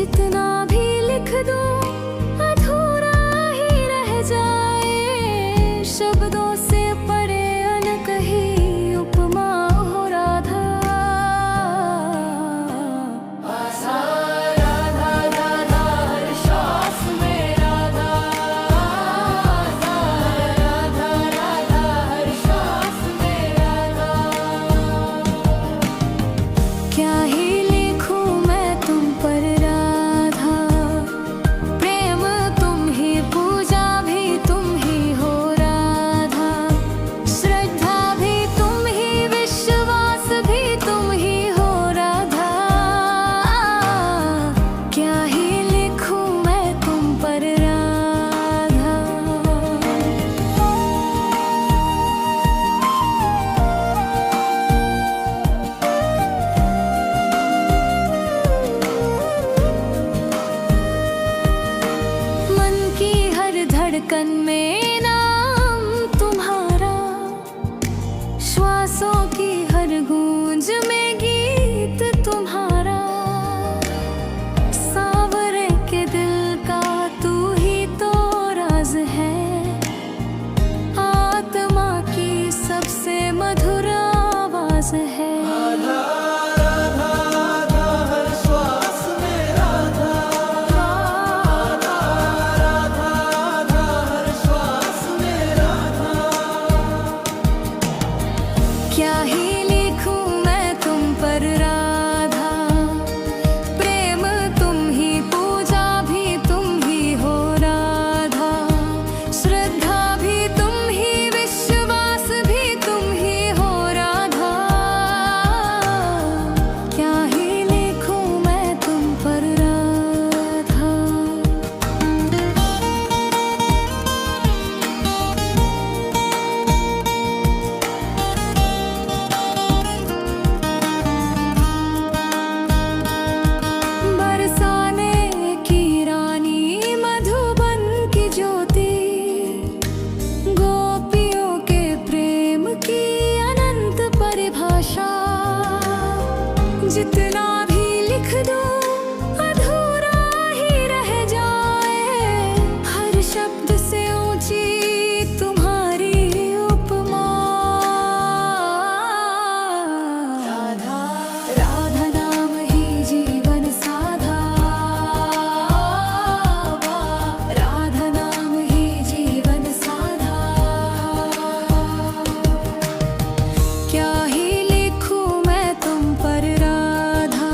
जितना भी लिख दो अधूरा ही रह जाए। शब्दों से परे अनकही उपमा हो राधा। आसा राधा राधा हर श्वास में राधा। आसा राधा राधा हर श्वास में राधा। क्या ही लिखूं मैं तुम पर राधा। प्रेम तुम ही, पूजा भी तुम ही हो राधा। श्रद्धा भी तुम ही, विश्वास भी तुम ही हो राधा। क्या ही लिखूं मैं तुम पर राधा। मन की हर धड़कन में नाम तुम्हारा। श्वासों की हर गूंज में गीत तुम्हारा। सावरे के दिल का तू ही तो राज है। आत्मा की सबसे मधुर आवाज है। क्या ही लिखूं मैं तुम पर राधा। प्रेम तुम ही, पूजा भी तुम ही हो राधा। श्रद्धा भी तुम ही, विश्वास भी तुम ही हो राधा। क्या ही लिखूं मैं तुम पर राधा। बरसाने की रानी, मधुबन की ज्योति। गोपियों के प्रेम की अनंत परिभाषा। जितना भी लिख दो अधूरा ही रह जाए। हर शब्द से ऊंची तुम्हारी उपमा। राधा राधा नाम ही जीवन साधा। राधा नाम ही जीवन साधा। क्या ही लिखूं मैं तुम पर राधा।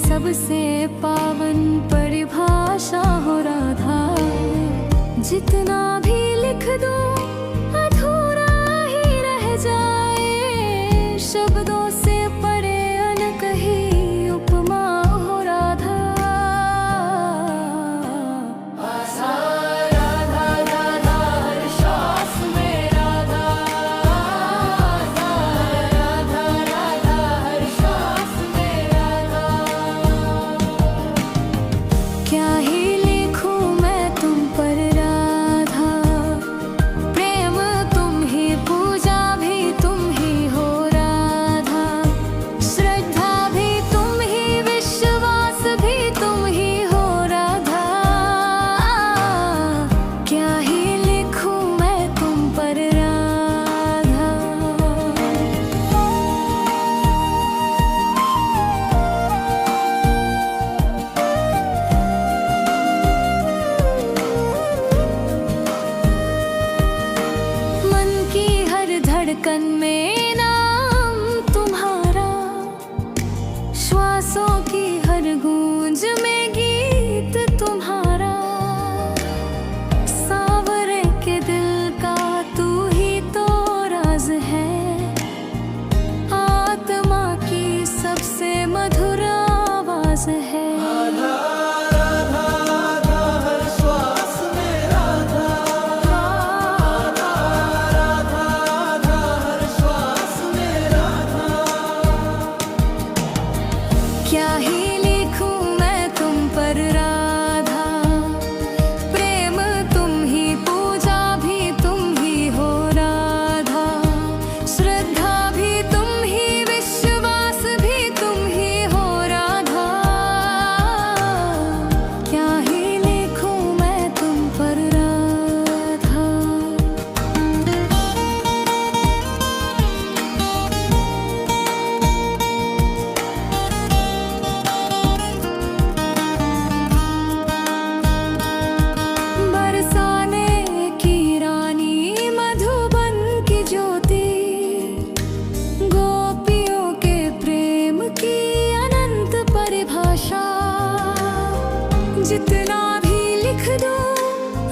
सबसे पावन परिभाषा हो राधा। जितना भी लिख दो अधूरा ही रह जाए, शब्दों से परे अनकही उपमा हो राधा। आशा राधा राधा हर श्वास में राधा, आशा राधा राधा हर श्वास में राधा। क्या ही लिखूं मैं तुम पर राधा, प्रेम तुम ही पूजा भी तुम ही हो राधा, श्रद्धा भी तुम ही विश्वास भी तुम ही हो राधा। क्या ही लिखूं मैं तुम पर राधा। मन की हर धड़कन में नाम तुम्हारा, श्वासों की हर गूंज में गीत तुम्हारा। सांवरे के दिल का तू ही तो राज है, आत्मा की सबसे मधुर आवाज है। क्या ही लिखूं मैं तुम पर राधा, प्रेम तुम ही पूजा भी तुम ही हो राधा, श्रद्धा भी तुम ही विश्वास भी तुम ही हो राधा। क्या ही लिखूं मैं तुम पर राधा। बरसाने की रानी मधुबन की ज्योति, गोपियों के प्रेम की अनंत परिभाषा। जितना भी लिख दो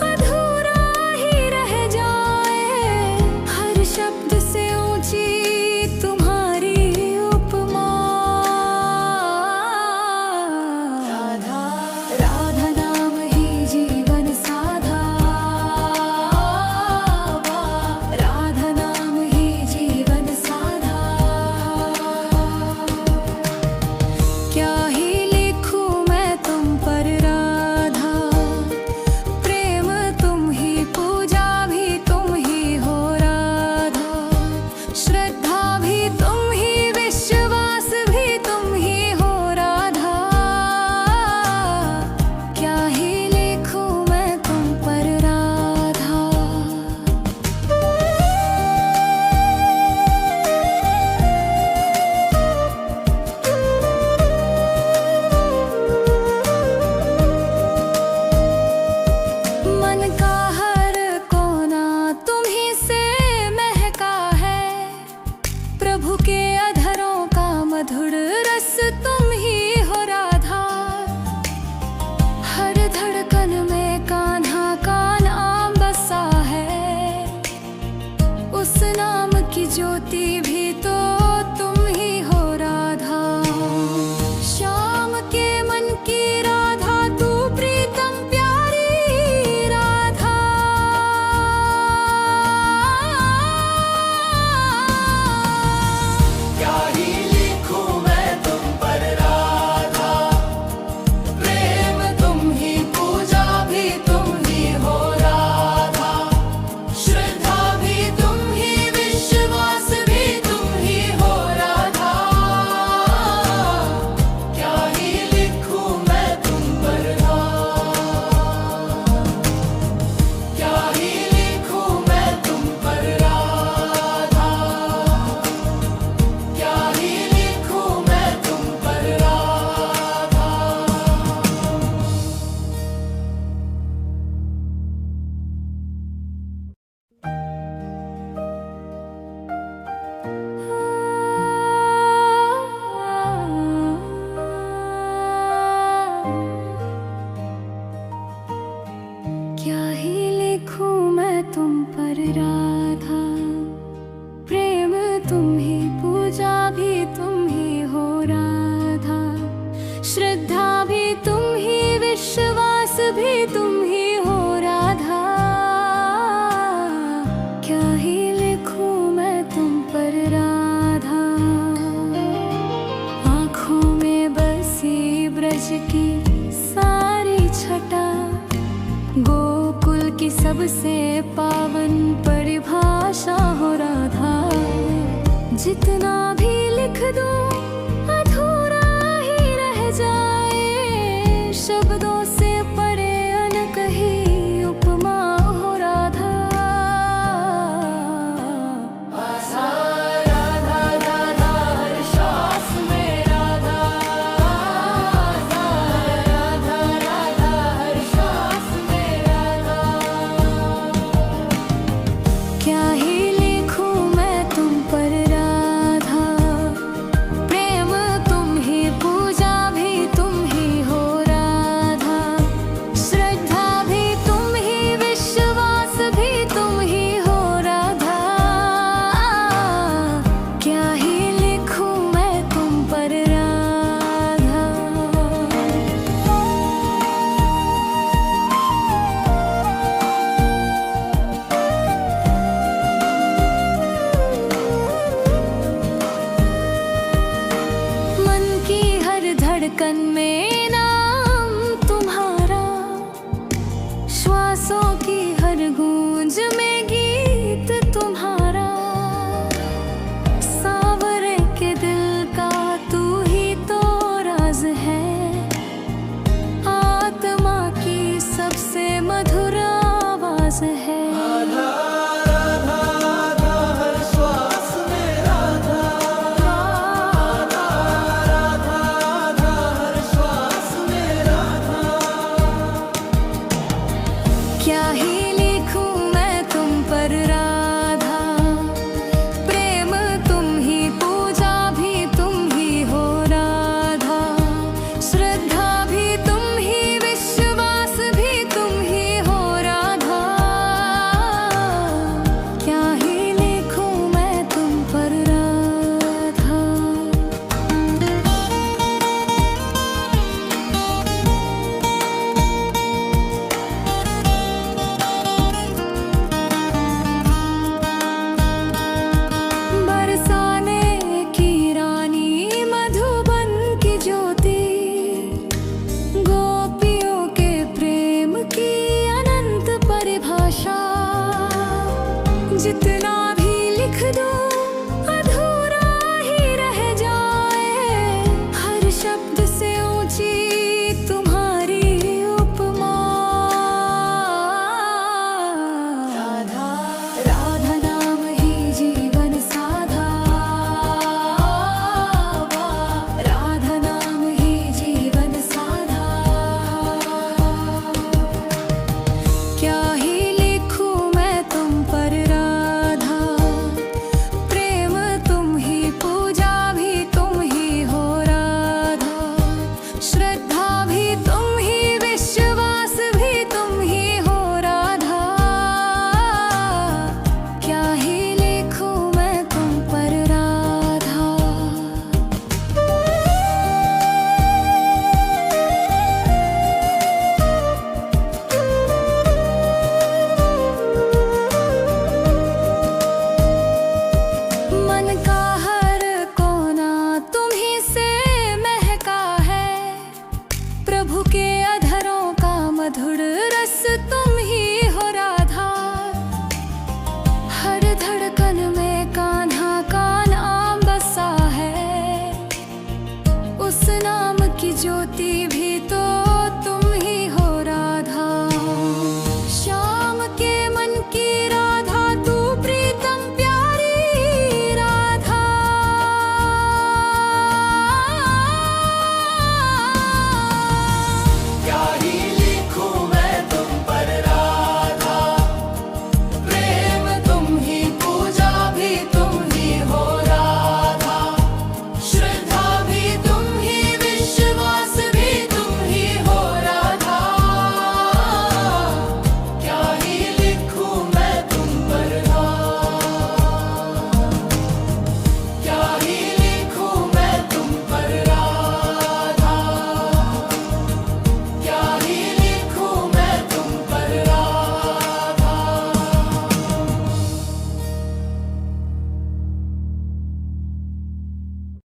अधूरा ही रह जाए, हर शब्द से ऊंची तुम्हारी उपमा। राधा राधा नाम ही जीवन साधा, राधा नाम ही जीवन साधा। क्या ही लिखूं मैं तुम पर राधा, प्रेम तुम ही पूजा भी तुम ही हो राधा, श्रद्धा भी तुम ही विश्वास भी तुम ही हो राधा। क्या ही लिखूं मैं तुम पर राधा। मन का हर कोना तुम ही से महका है, प्रभु के अधरों का मधुर रस तुम ही हो राधा। हर धड़कन में कान्हा का नाम बसा है, उस नाम की ज्योति भी तो तुम ही हो राधा। श्याम के मन की राधा तू प्रीतम प्यारी राधा। क्या ही लिखूं मैं सबसे पावन परिभाषा हो राधा। जितना भी लिख दो अधूरा ही रह जाए, शब्दों से परे अनकही उपमा हो राधा। आशा राधा राधा हर श्वास में राधा, आशा राधा राधा हर श्वास में राधा। क्या ही लिखूं मैं तुम पर राधा, प्रेम तुम ही, पूजा भी तुम ही हो राधा। श्रद्धा भी तुम ही, विश्वास भी तुम ही हो राधा। क्या ही लिखूं मैं तुम पर राधा। मन की हर धड़कन में